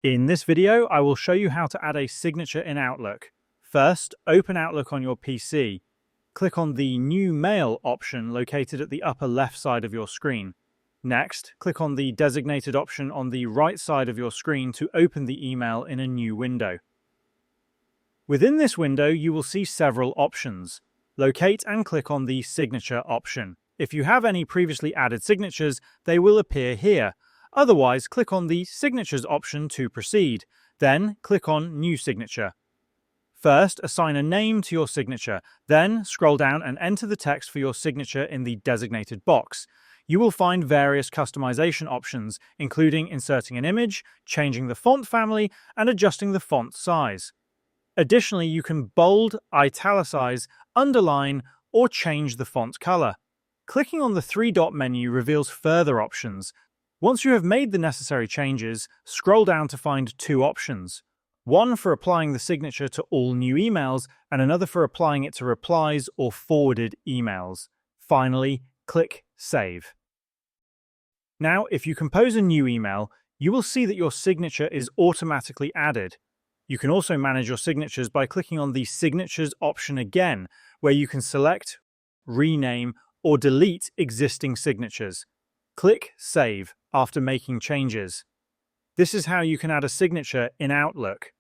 In this video, I will show you how to add a signature in Outlook. First, open Outlook on your PC. Click on the New Mail option located at the upper left side of your screen. Next, click on the designated option on the right side of your screen to open the email in a new window. Within this window, you will see several options. Locate and click on the Signature option. If you have any previously added signatures, they will appear here. Otherwise, click on the Signatures option to proceed. Then, click on New Signature. First, assign a name to your signature. Then, scroll down and enter the text for your signature in the designated box. You will find various customization options, including inserting an image, changing the font family, and adjusting the font size. Additionally, you can bold, italicize, underline, or change the font color. Clicking on the three-dot menu reveals further options. Once you have made the necessary changes, scroll down to find two options. One for applying the signature to all new emails, and another for applying it to replies or forwarded emails. Finally, click Save. Now, if you compose a new email, you will see that your signature is automatically added. You can also manage your signatures by clicking on the Signatures option again, where you can select, rename, or delete existing signatures. Click Save after making changes. This is how you can add a signature in Outlook.